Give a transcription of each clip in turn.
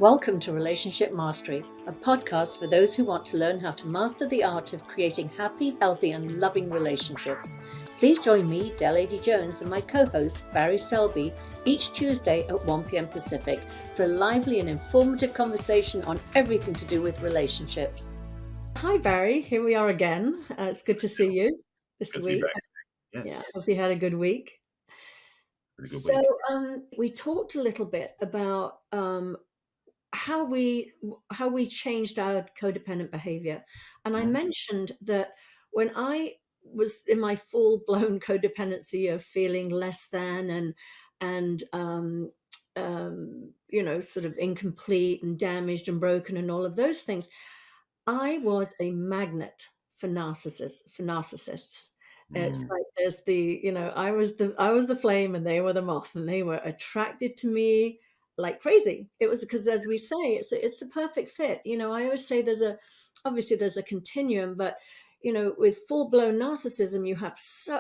Welcome to Relationship Mastery, a podcast for those who want to learn how to master the art of creating happy, healthy, and loving relationships. Please join me, Adey-Jones, and my co-host, Barry Selby, each Tuesday at 1 p.m. Pacific for a lively and informative conversation on everything to do with relationships. Hi, Barry. Here we are again. It's good to see you this Good to be week. back. Yeah, Yes. hope you had a good week. Pretty good So week. we talked a little bit about how we changed our codependent behavior, and I Mhm. mentioned that when I was in my full-blown codependency of feeling less than and sort of incomplete and damaged and broken and all of those things, I was a magnet for narcissists. It's Mm. like there's I was the flame and they were the moth, and they were attracted to me like crazy. It was because, as we say, it's the perfect fit. I always say obviously there's a continuum, but with full-blown narcissism, you have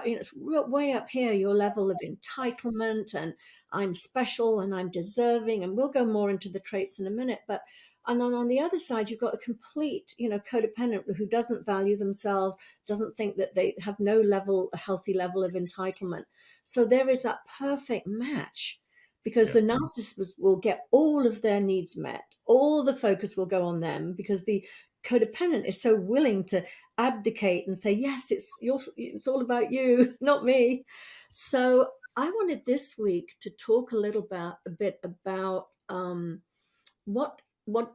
it's way up here, your level of entitlement and I'm special and I'm deserving, and we'll go more into the traits in a minute. And then on the other side, you've got a complete, codependent who doesn't value themselves, doesn't think that they have a healthy level of entitlement. So there is that perfect match, because Yeah. the narcissist will get all of their needs met. All the focus will go on them because the codependent is so willing to abdicate and say, yes, it's all about you, not me. So I wanted this week to talk a bit about what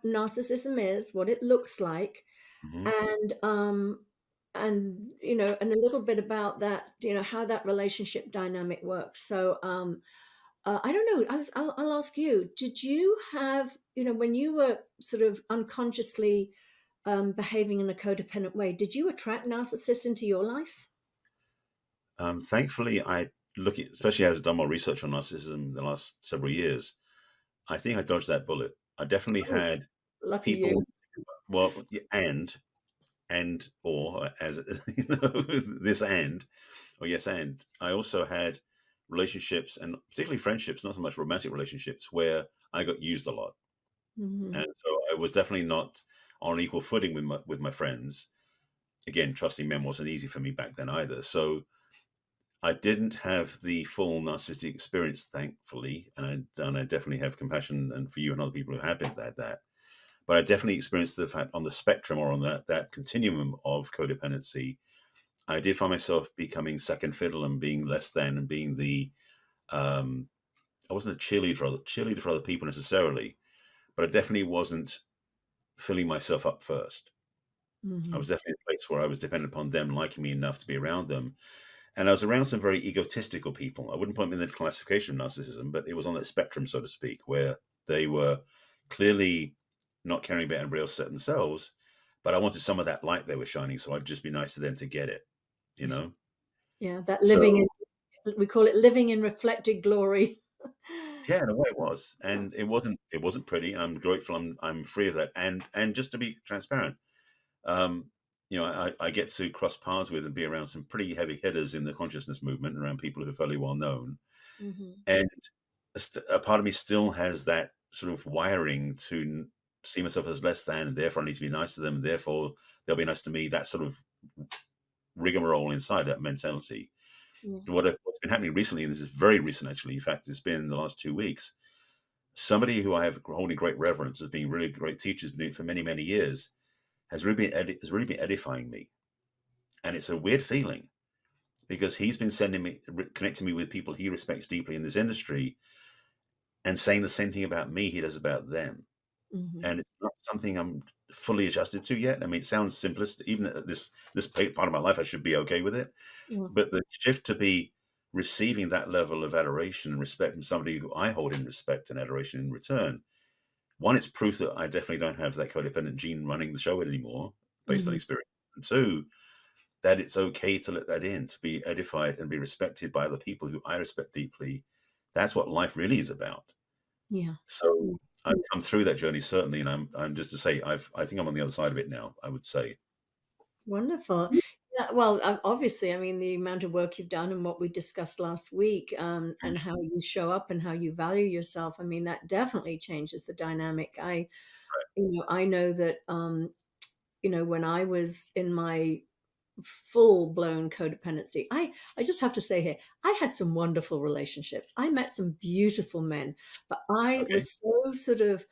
narcissism is, what it looks like, Mhm. and a little bit about that, how that relationship dynamic works. So I don't know. I'll ask you. Did you have, when you were sort of unconsciously behaving in a codependent way, did you attract narcissists into your life? Thankfully, especially as I've done more research on narcissism in the last several years, I think I dodged that bullet. I definitely Oh, had lucky you. people, well, yeah, and or as this or yes, and I also had relationships, and particularly friendships, not so much romantic relationships, where I got used a lot, Hmm. and so I was definitely not on equal footing with my friends. Again, trusting men wasn't easy for me back then either. So I didn't have the full narcissistic experience, thankfully, and I definitely have compassion and for you and other people who have been had that. But I definitely experienced the fact on the spectrum or on that continuum of codependency. I did find myself becoming second fiddle and being less than and being the um, I wasn't a cheerleader for other people necessarily, but I definitely wasn't filling myself up first. I Hmm. was definitely in a place where I was dependent upon them liking me enough to be around them. And I was around some very egotistical people. I wouldn't put them in the classification of narcissism, but it was on that spectrum, so to speak, where they were clearly not caring about everybody else except themselves. But I wanted some of that light they were shining, so I'd just be nice to them to get it, you Yeah, know? yeah. That living So, in, we call it living in reflected glory. yeah, in a way it was. And it wasn't pretty. And I'm grateful I'm free of that. And just to be transparent, Um, I get to cross paths with and be around some pretty heavy hitters in the consciousness movement, around people who are fairly well known. Hmm. And a part of me still has that sort of wiring to see myself as less than, and therefore I need to be nice to them, and therefore they'll be nice to me. That sort of rigmarole inside that mentality. Yeah. What's been happening recently, and this is very recent actually, in fact, it's been in the last 2 weeks, somebody who I have holding great reverence as being really great teachers, been doing it for many, many years, has really been edifying me. And it's a weird feeling because he's been connecting me with people he respects deeply in this industry and saying the same thing about me he does about them. Hmm. And it's not something I'm fully adjusted to yet. I mean, it sounds simplest. Even at this part of my life, I should be okay with it. Yeah. But the shift to be receiving that level of adoration and respect from somebody who I hold in respect and adoration in return, one, it's proof that I definitely don't have that codependent gene running the show anymore, based on Hmm. experience. And two, that it's okay to let that in, to be edified and be respected by the people who I respect deeply. That's what life really is about. Yeah. So Yeah. I've come through that journey certainly, and I'm just to say I think I'm on the other side of it now. I would say. Wonderful. Yeah, well, obviously, I mean, the amount of work you've done and what we discussed last week, and Thank how you. you show up and how you value yourself, I mean, that definitely changes the dynamic. I know that, when I was in my full-blown codependency, I just have to say here, I had some wonderful relationships. I met some beautiful men, but I Okay. was so sort of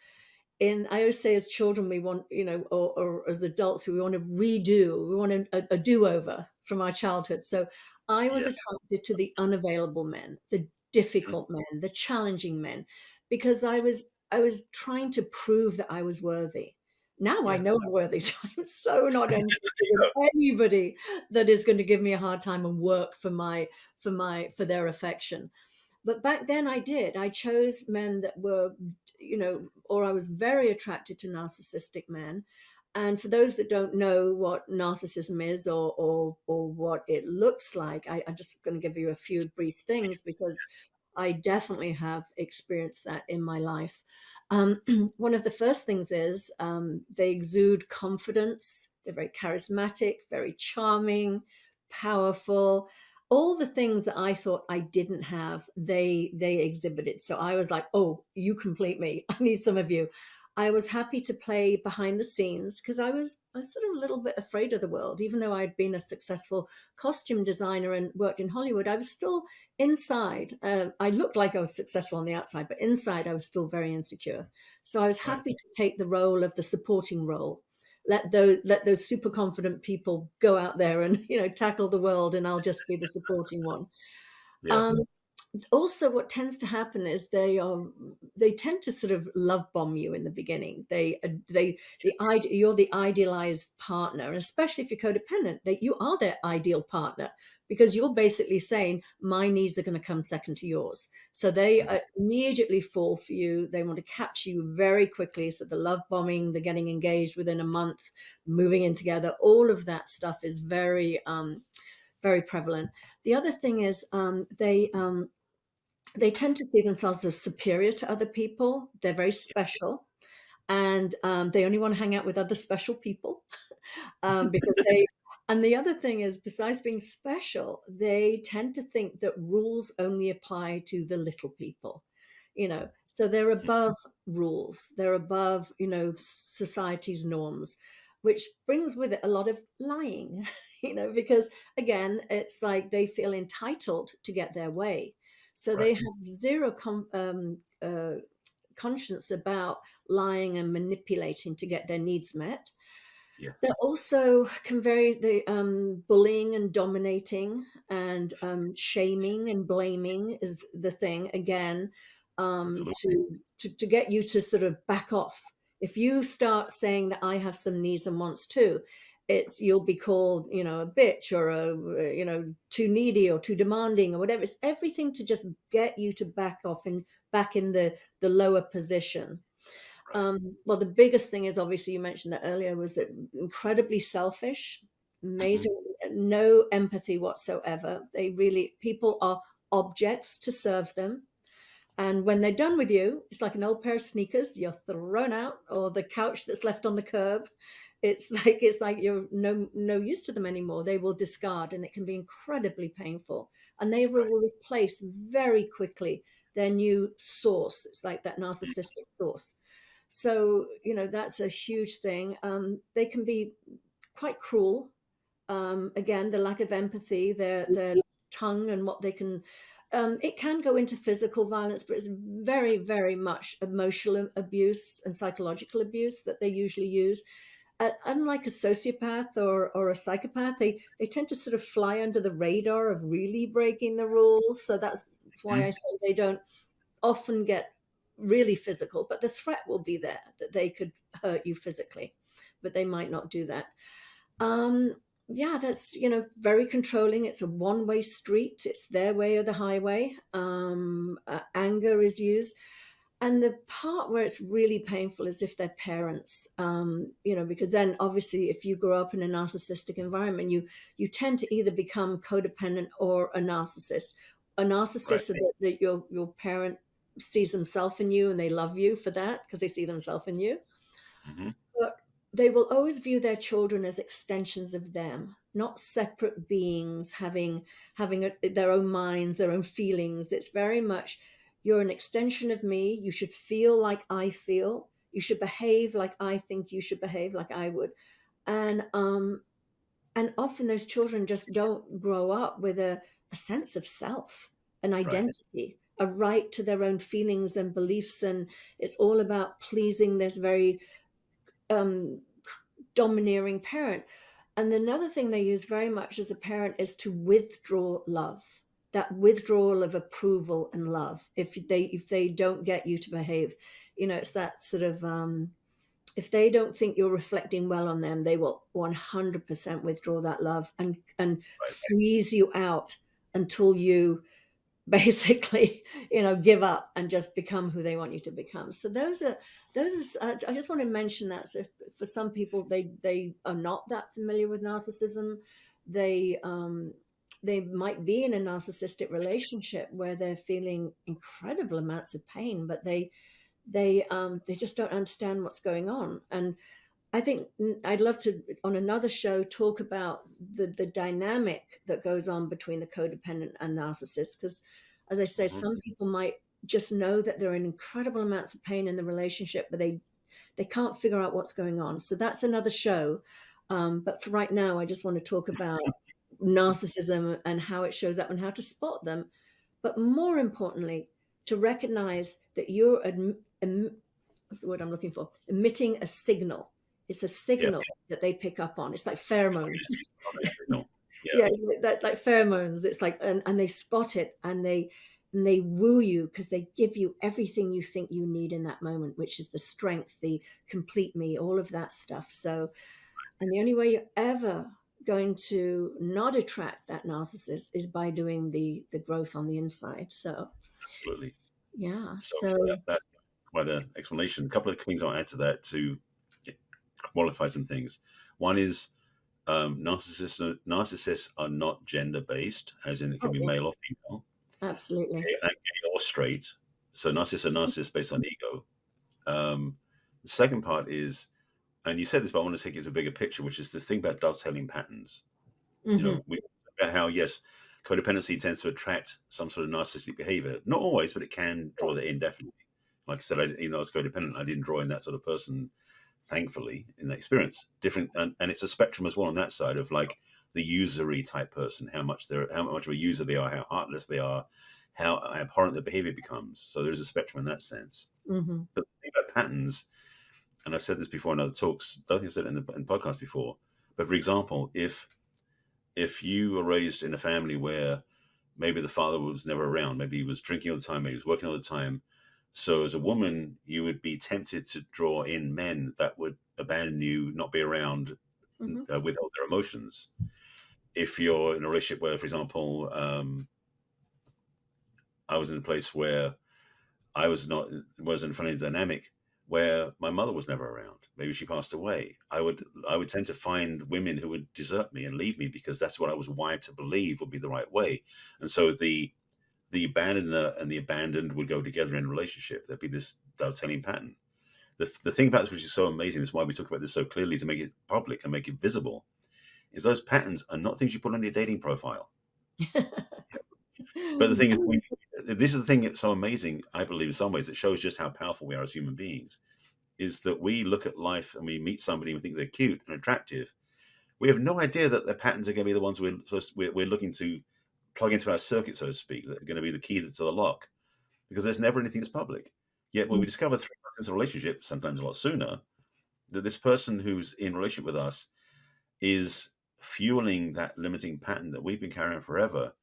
in I always say as children we want, or as adults we want to redo, we want a do-over from our childhood. So I was Yes. attracted to the unavailable men, the Mhm. difficult men, the challenging men, because I was trying to prove that I was worthy. Now I Yeah. know I'm worthy, so I'm so not interested There you in go. anybody that is going to give me a hard time and work for their affection. But back then I did. I chose men that were, or I was very attracted to narcissistic men. And for those that don't know what narcissism is, or what it looks like, I'm just going to give you a few brief things because I definitely have experienced that in my life. Um, One of the first things is, they exude confidence. They're very charismatic, very charming, powerful, all the things that I thought I didn't have, they exhibited. So I was like, "Oh, you complete me. I need some of you." I was happy to play behind the scenes because I was sort of a little bit afraid of the world. Even though I'd been a successful costume designer and worked in Hollywood, I was still inside. I looked like I was successful on the outside, but inside I was still very insecure. So I was Right. happy to take the role of the supporting role. Let those super confident people go out there and tackle the world, and I'll just be the supporting one. Yeah. Um, Also, what tends to happen is they tend to sort of love bomb you in the beginning. You're the idealized partner, and especially if you're codependent, that you are their ideal partner because you're basically saying my needs are going to come second to yours. So they Mhm. immediately fall for you. They want to capture you very quickly. So the love bombing, the getting engaged within a month, moving in together, all of that stuff is very prevalent. The other thing is, they tend to see themselves as superior to other people. They're very special, and they only want to hang out with other special people, because they. And the other thing is, besides being special, they tend to think that rules only apply to the little people. So they're above rules. They're above, society's norms, which brings with it a lot of lying. Because again, it's like they feel entitled to get their way. So Right. they have zero conscience about lying and manipulating to get their needs met. They're Yes. also can vary the bullying and dominating, and shaming and blaming is the thing again, Absolutely. to get you to sort of back off. If you start saying that I have some needs and wants too, you'll be called, a bitch, or too needy or too demanding or whatever. It's everything to just get you to back off and back in the lower position. Right. Well, the biggest thing is, obviously, you mentioned that earlier, was that incredibly selfish, Mhm. amazing, no empathy whatsoever. People are objects to serve them. And when they're done with you, it's like an old pair of sneakers you're thrown out, or the couch that's left on the curb. It's like you're no use to them anymore. They will discard, and it can be incredibly painful. And they will Right. replace very quickly their new source. It's like that Mm. narcissistic source. So that's a huge thing. They can be quite cruel. Again, the lack of empathy, their tongue and what they can. It can go into physical violence, but it's very, very much emotional abuse and psychological abuse that they usually use. Unlike a sociopath or a psychopath, they tend to sort of fly under the radar of really breaking the rules. So that's why I Mhm. say they don't often get really physical, but the threat will be there that they could hurt you physically, but they might not do that. Yeah, that's, very controlling. It's a one-way street. It's their way or the highway. Anger is used. And the part where it's really painful is if they're parents, because then obviously if you grow up in a narcissistic environment, you tend to either become codependent or a narcissist. A Right. narcissist, so that your parent sees themselves in you and they love you for that because they see themselves in you. Mhm. But they will always view their children as extensions of them. not separate beings having their own minds, their own feelings. It's very much, you're an extension of me. You should feel like I feel. You should behave like I think you should behave, like I would. And often those children just don't grow up with a sense of self, an Right. identity, a right to their own feelings and beliefs. And it's all about pleasing this very um, domineering parent. And another thing they use very much as a parent is to withdraw love, that withdrawal of approval and love. If they don't get you to behave, it's that sort of if they don't think you're reflecting well on them, they will 100% withdraw that love and Right. freeze you out until you basically give up and just become who they want you to become. So those are I just want to mention that. So if, for some people, they are not that familiar with narcissism, they might be in a narcissistic relationship where they're feeling incredible amounts of pain, but they just don't understand what's going on. And I think I'd love to, on another show, talk about the dynamic that goes on between the codependent and narcissist. Because, as I say, Mhm. some people might just know that there are incredible amounts of pain in the relationship, but they can't figure out what's going on. So that's another show. But for right now, I just want to talk about narcissism and how it shows up and how to spot them. But more importantly, to recognize that you're what's the word I'm looking for? Emitting a signal. It's a Yeah. signal that they pick up on. It's like pheromones. It's not a signal. Yeah. Yeah, it's like that, like pheromones. It's like, and they spot it, and they woo you because they give you everything you think you need in that moment, which is the strength, the complete me, all of that stuff. So, and the only way you're ever going to not attract that narcissist is by doing the growth on the inside. So, Absolutely. yeah. So So, that's quite an explanation. A couple of things I'll add to that to qualify some things. One is narcissists are not gender based, as in it can oh be yeah, male or female, absolutely. gay or straight. So narcissists are narcissists based on ego. The second part is, and you said this, but I want to take it to a bigger picture, which is this thing about dovetailing patterns. Hmm. We about how, yes, codependency tends to attract some sort of narcissistic behavior. Not always, but it can draw that in, definitely. Like I said, even though I was codependent, I didn't draw in that sort of person, thankfully, in that experience. Different, and it's a spectrum as well on that side of like the usury type person, how much of a user they are, how heartless they are, how abhorrent their behavior becomes. So there's a spectrum in that sense. Hmm. But the thing about patterns, and I've said this before in other talks, I don't think I said it in podcasts before, but for example, if you were raised in a family where maybe the father was never around, maybe he was drinking all the time, maybe he was working all the time. So as a woman, you would be tempted to draw in men that would abandon you, not be around, Hmm. withhold their emotions. If you're in a relationship where, for example, I was in a place where I wasn't a funny dynamic where my mother was never around. Maybe she passed away. I would tend to find women who would desert me and leave me because that's what I was wired to believe would be the right way. And so the abandoner and the abandoned would go together in a relationship. There'd be this dovetailing pattern. The thing about this, which is so amazing, this is why we talk about this so clearly to make it public and make it visible, is those patterns are not things you put on your dating profile. But the thing is, this is the thing that's so amazing, I believe, in some ways, that shows just how powerful we are as human beings, is that we look at life and we meet somebody and we think they're cute and attractive. We have no idea that their patterns are going to be the ones we're looking to plug into our circuit, so to speak, that are going to be the key to the lock, because there's never anything that's public. Yet when we discover 3 months into a relationship, sometimes a lot sooner, that this person who's in relationship with us is fueling that limiting pattern that we've been carrying forever.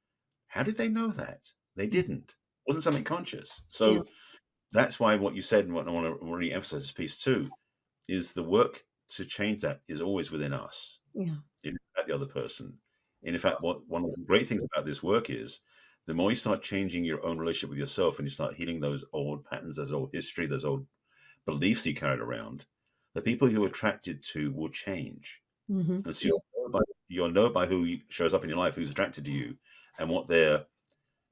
How did they know that? They didn't. It wasn't something conscious. Yeah, So that's why what you said, and what I want to really emphasize this piece too, is the work to change that is always within us. yeah. It's about the other person. And in fact, what one of the great things about this work is the more you start changing your own relationship with yourself and you start healing those old patterns, those old history, those old beliefs you carried around, the people you're attracted to will change. Hmm. And so Yeah. you'll know by who shows up in your life, who's attracted to you, and what their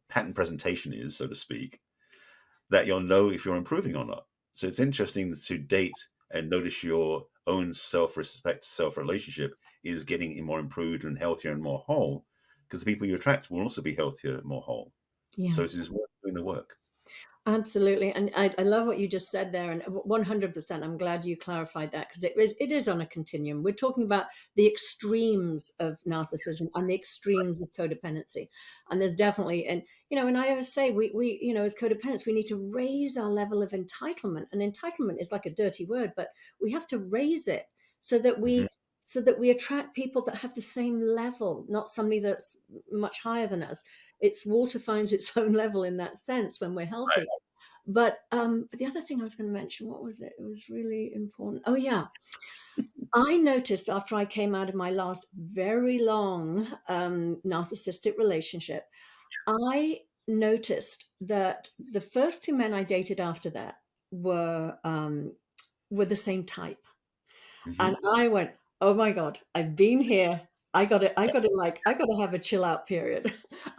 pattern presentation is, so to speak, that you'll know if you're improving or not. So it's interesting to date and notice your own self-respect, self-relationship is getting more improved and healthier and more whole, because the people you attract will also be healthier and more whole. Yeah. So it's just worth doing the work. Absolutely. And I love what you just said there. And 100%, I'm glad you clarified that because it is on a continuum. We're talking about the extremes of narcissism and the extremes of codependency. And there's definitely, and I always say as codependents, we need to raise our level of entitlement. And entitlement is like a dirty word, but we have to raise it so that Mhm. we attract people that have the same level, not somebody that's much higher than us. It's water finds its own level in that sense when we're healthy. But the other thing I was going to mention, what was it? It was really important. Oh yeah, I noticed after I came out of my last very long narcissistic relationship, I noticed that the first two men I dated after that were the same type. And Mhm. I went, "Oh my God, I've been here. I gotta have a chill out period.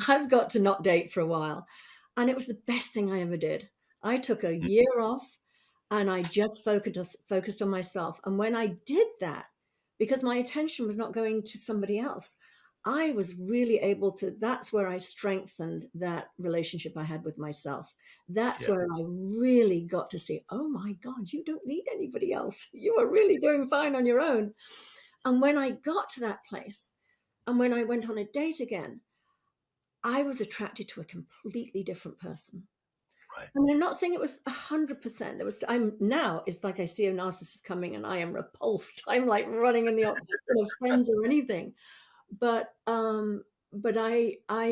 I've got to not date for a while." And it was the best thing I ever did. I took a Mm. year off and I just focused on myself. And when I did that, because my attention was not going to somebody else, I was really able to, that's where I strengthened that relationship I had with myself. That's Yeah. where I really got to see, oh my God, you don't need anybody else. You are really doing fine on your own. And when I got to that place, and when I went on a date again, I was attracted to a completely different person. Right. I mean, I'm not saying it was 100%. I'm now, it's like I see a narcissist coming and I am repulsed. I'm like running in friends or anything. But I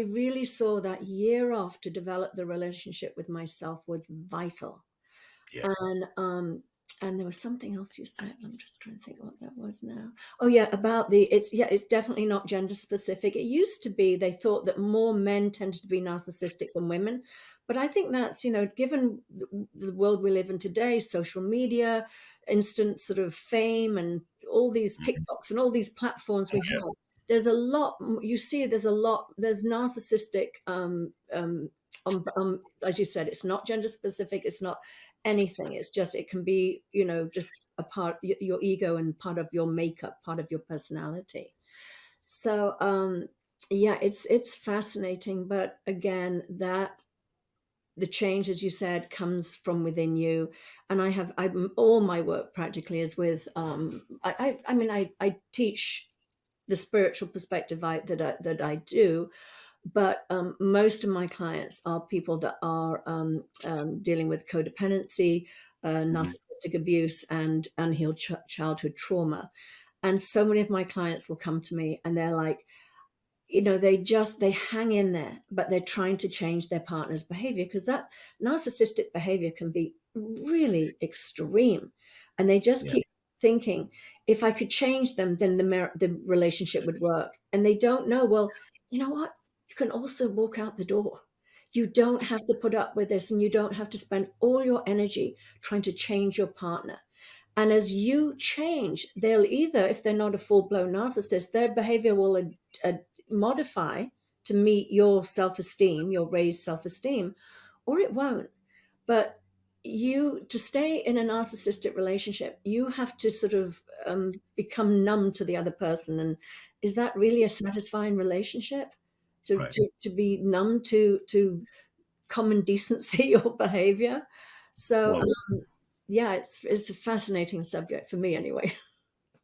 really saw that year off to develop the relationship with myself was vital. Yeah. And there was something else you said. I'm just trying to think what that was now. Oh yeah, about it's definitely not gender specific. It used to be they thought that more men tended to be narcissistic than women. But I think that's, given the world we live in today, social media, instant sort of fame, and all these Mhm. TikToks and all these platforms we Yeah. have, there's a lot, you see, there's narcissistic, as you said, it's not gender specific, it's not anything. It's just, it can be, just a part, your ego and part of your makeup, part of your personality. So, yeah, it's fascinating. But again, that the change, as you said, comes from within you. And all my work practically is with, I teach the spiritual perspective that I do, but most of my clients are people that are dealing with codependency, Mhm. narcissistic abuse, and unhealed childhood trauma. And so many of my clients will come to me and they're like, they hang in there, but they're trying to change their partner's behavior, because that narcissistic behavior can be really extreme. And they just Yeah. keep thinking, if I could change them, then the relationship would work. And they don't know, well, you know what? You can also walk out the door. You don't have to put up with this, and you don't have to spend all your energy trying to change your partner. And as you change, they'll either, if they're not a full blown narcissist, their behavior will modify to meet your self esteem, your raised self esteem, or it won't. But to stay in a narcissistic relationship, you have to sort of become numb to the other person. And is that really a satisfying relationship? To, Right. to, to be numb to common decency or behavior? So, Well, yeah, it's a fascinating subject for me anyway.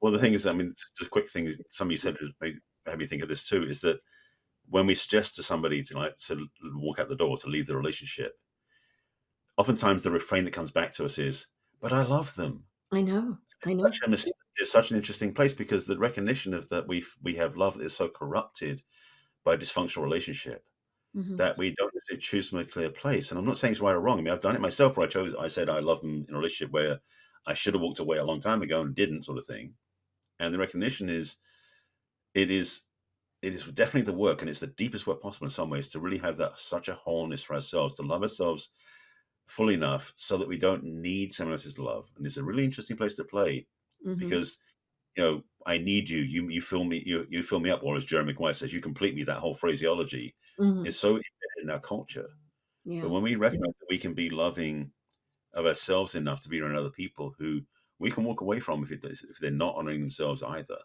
the So, thing is, I mean, just a quick thing. Somebody said made me think of this too. Is that when we suggest to somebody to walk out the door, to leave the relationship, oftentimes the refrain that comes back to us is, "But I love them." I know, I know. It's such an interesting place, because the recognition of that we have love that is so corrupted by a dysfunctional relationship Hmm. that we don't necessarily choose from a clear place. And I'm not saying it's right or wrong. I mean, I've done it myself where I said I love them in a relationship where I should have walked away a long time ago and didn't, sort of thing. And the recognition is it is it is definitely the work, and it's the deepest work possible in some ways, to really have that such a wholeness for ourselves, to love ourselves fully enough so that we don't need someone else's love. And it's a really interesting place to play, Hmm. because I need you. You fill me. You fill me up. Or as Jeremy Maguire says, you complete me. That whole phraseology Hmm. is so embedded in our culture. But Yeah. when we recognize that we can be loving of ourselves enough to be around other people who we can walk away from if they're not honoring themselves either.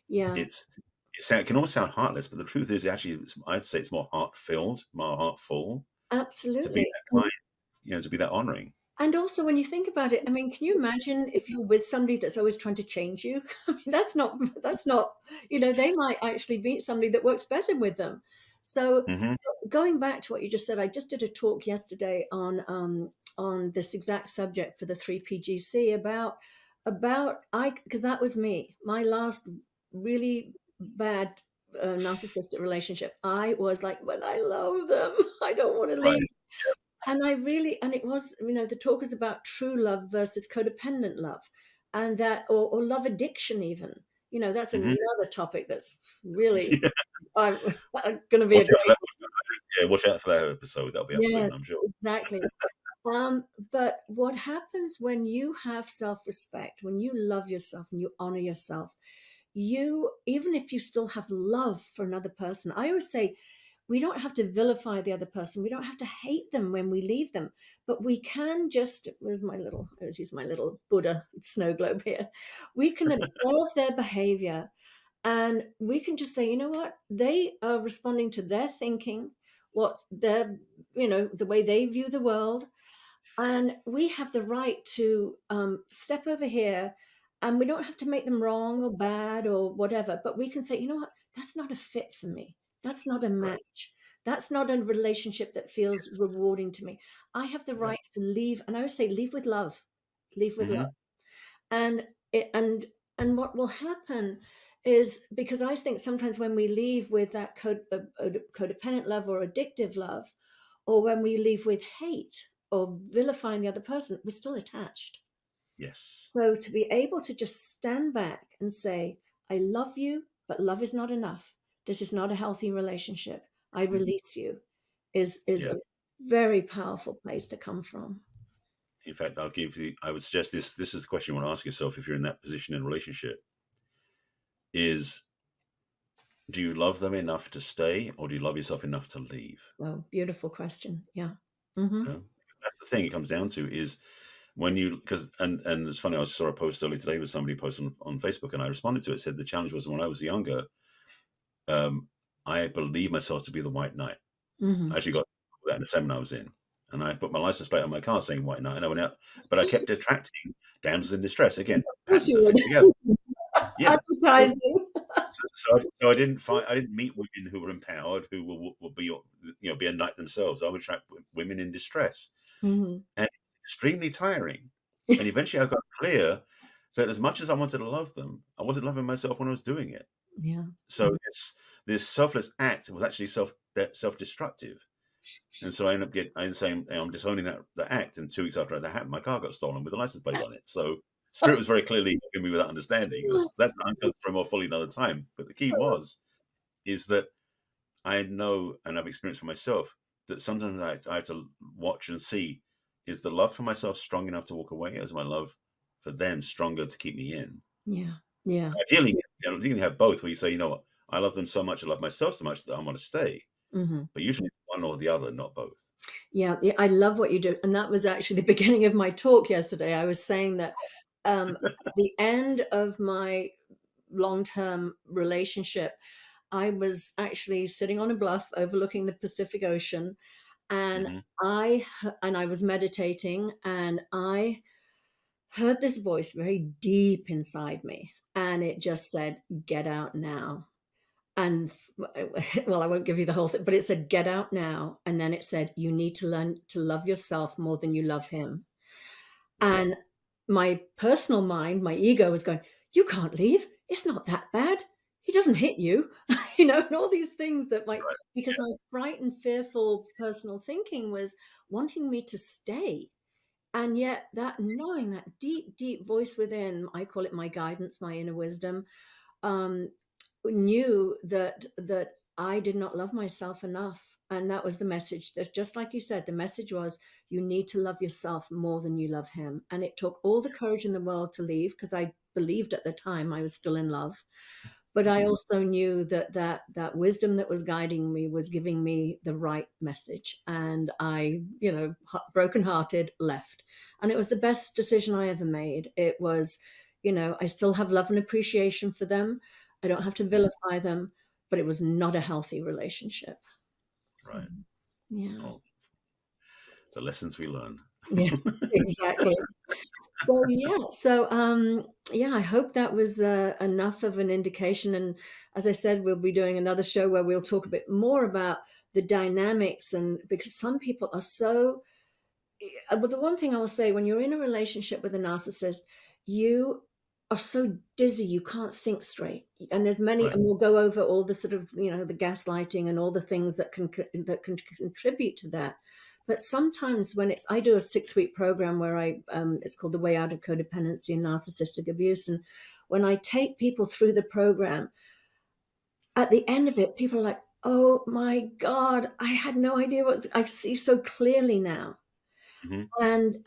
Yeah, It can almost sound heartless, but the truth is actually, I'd say it's more heart-filled, more heartful to be absolutely. that kind, to be that honoring. And also, when you think about it, I mean, can you imagine if you're with somebody that's always trying to change you? I mean, that's not, they might actually meet somebody that works better with them. So, Hmm. going back to what you just said, I just did a talk yesterday on this exact subject for the 3PGC about I because that was me. My last really bad narcissistic relationship. I was like, but I love them. I don't want to Right. leave. And and it was, the talk is about true love versus codependent love, and or love addiction, even. That's Hmm. another topic that's really Yeah. I'm going to be a Watch out for great. that. Yeah, watch out for that episode. That'll be up soon, Yes, I'm sure. exactly. But what happens when you have self-respect, when you love yourself and you honor yourself, even if you still have love for another person, I always say we don't have to vilify the other person. We don't have to hate them when we leave them, but we can just, I always use my little Buddha snow globe here. We can observe their behavior and we can just say, you know what? They are responding to their thinking, what their, the way they view the world, and we have the right to step over here, and we don't have to make them wrong or bad or whatever, but we can say, you know what, that's not a fit for me, that's not a Right. match, that's not a relationship that feels Yes. rewarding to me. I have the right Exactly. to leave, and I always say leave with love, leave with love. Hmm. And it, and what will happen is, because I think sometimes when we leave with that codependent love or addictive love, or when we leave with hate or vilifying the other person, we're still attached. Yes. So to be able to just stand back and say, I love you, but love is not enough. This is not a healthy relationship. I release you is Yeah. a very powerful place to come from. In fact, I would suggest this is the question you want to ask yourself if you're in that position in a relationship is, do you love them enough to stay, or do you love yourself enough to leave? Oh, beautiful question. Yeah. Hmm. You know? That's the thing it comes down to is when you, because, and it's funny, I saw a post earlier today with somebody posted on Facebook and I responded to it, said the challenge was when I was younger, um, I believed myself to be the white knight. I Hmm. actually got that in the seminar I was in. And I put my license plate on my car saying white knight and I went out, but I kept attracting damsels in distress. Again, Of course patterns you that fit together. would. Yeah. So Advertising. so I didn't meet women who were empowered, who will be, be a knight themselves. I would attract women in distress, Hmm. and it's extremely tiring. And eventually, I got clear that as much as I wanted to love them, I wasn't loving myself when I was doing it. Yeah. So this selfless act was actually self destructive. And so I ended up saying, I'm disowning that act. And 2 weeks after that happened, my car got stolen with a license plate on it. So Spirit was very clearly giving me with that understanding. That's I'm going to throw more fully another time. But the key is that I know, and I've experienced for myself, that sometimes I have to watch and see, is the love for myself strong enough to walk away? Or is my love for them stronger to keep me in? Yeah. Yeah. Ideally, you can have both, where you say, you know what, I love them so much, I love myself so much that I want to stay. Hmm. But usually it's one or the other, not both. Yeah, yeah, I love what you do. And that was actually the beginning of my talk yesterday. I was saying that at the end of my long-term relationship, I was actually sitting on a bluff overlooking the Pacific Ocean, and Hmm. I was meditating, and I heard this voice very deep inside me, and it just said, "Get out now." And well, I won't give you the whole thing, but it said, "Get out now." And then it said, "You need to learn to love yourself more than you love him." Right. And my personal mind, my ego was going, "You can't leave. It's not that bad. He doesn't hit you." And all these things that might, Right. because my frightened, fearful personal thinking was wanting me to stay. And yet, that knowing, that deep, deep voice within, I call it my guidance, my inner wisdom, um, knew that I did not love myself enough. And that was the message. That, just like you said, the message was, you need to love yourself more than you love him. And it took all the courage in the world to leave, because I believed at the time I was still in love. But I Mhm. also knew that that wisdom that was guiding me was giving me the right message. And I, brokenhearted, left. And it was the best decision I ever made. It was, I still have love and appreciation for them. I don't have to Mhm. vilify them, but it was not a healthy relationship. So, Right. yeah. Oh, the lessons we learn. Yes, exactly. Well, yeah. So, yeah, I hope that was enough of an indication. And as I said, we'll be doing another show where we'll talk a bit more about the dynamics. And because some people are so, but the one thing I will say, when you're in a relationship with a narcissist, you are so dizzy you can't think straight. And there's many, Right. and we'll go over all the sort of, the gaslighting and all the things that can contribute to that. But sometimes when I do a 6-week program where it's called The Way Out of Codependency and Narcissistic Abuse. And when I take people through the program, at the end of it, people are like, oh my God, I had no idea I see so clearly now. Mhm.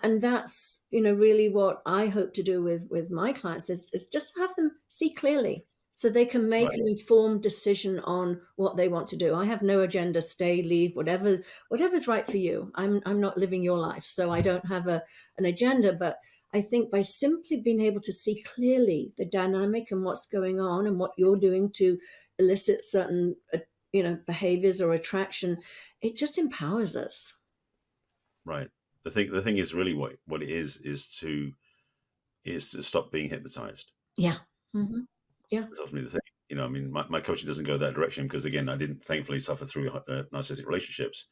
And that's, really what I hope to do with my clients is just have them see clearly so they can make Right. an informed decision on what they want to do. I have no agenda, stay, leave, whatever's right for you. I'm not living your life, so I don't have an agenda. But I think by simply being able to see clearly the dynamic and what's going on and what you're doing to elicit certain behaviors or attraction, it just empowers us. Right. The thing is really what it is to stop being hypnotized. Yeah. Hmm. Yeah. That's ultimately the thing. I mean, my coaching doesn't go that direction because, again, I didn't thankfully suffer through narcissistic relationships.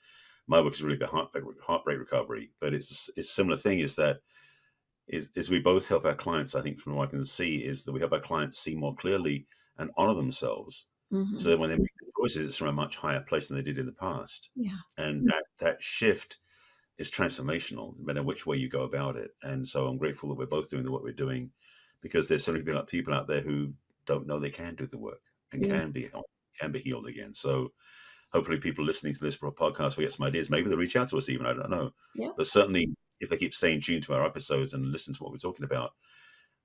My work is really about heartbreak recovery, but it's similar thing is that is we both help our clients. I think from what I can see is that we help our clients see more clearly and honor themselves, so Hmm. that when they make the choices, it's from a much higher place than they did in the past, Yeah. and that shift is transformational, no matter which way you go about it. And so I'm grateful that we're both doing the work we're doing, because there's so many people out there who don't know they can do the work and Yeah. can be healed again. So hopefully people listening to this podcast will get some ideas. Maybe they'll reach out to us even. I don't know. Yeah. But certainly if they keep staying tuned to our episodes and listen to what we're talking about,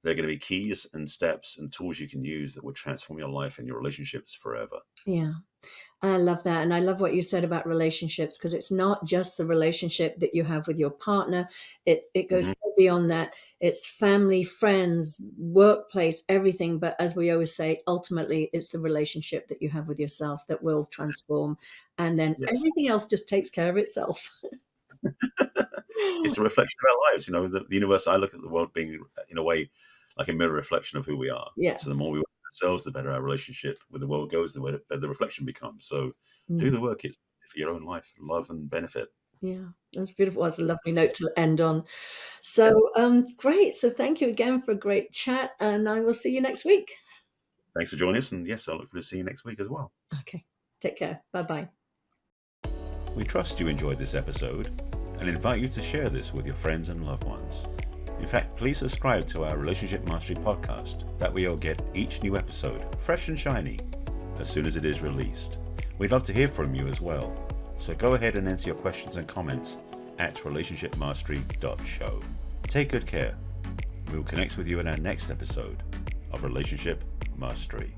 there are going to be keys and steps and tools you can use that will transform your life and your relationships forever. Yeah. I love that. And I love what you said about relationships, because it's not just the relationship that you have with your partner. It goes Hmm. so beyond that. It's family, friends, workplace, everything. But as we always say, ultimately it's the relationship that you have with yourself that will transform. And then Yes. everything else just takes care of itself. It's a reflection of our lives. The universe, I look at the world being, in a way, like a mirror reflection of who we are. Yeah. So the more we work on ourselves, the better our relationship with the world goes, the better the reflection becomes. So do Mm. the work. It's for your own life, love and benefit. Yeah. That's beautiful. That's a lovely note to end on. Yeah. So, great. So thank you again for a great chat, and I will see you next week. Thanks for joining us. And yes, I look forward to seeing you next week as well. Okay. Take care. Bye-bye. We trust you enjoyed this episode and invite you to share this with your friends and loved ones. In fact, please subscribe to our Relationship Mastery podcast. That way you'll get each new episode fresh and shiny as soon as it is released. We'd love to hear from you as well. So go ahead and enter your questions and comments at relationshipmastery.show. Take good care. We will connect with you in our next episode of Relationship Mastery.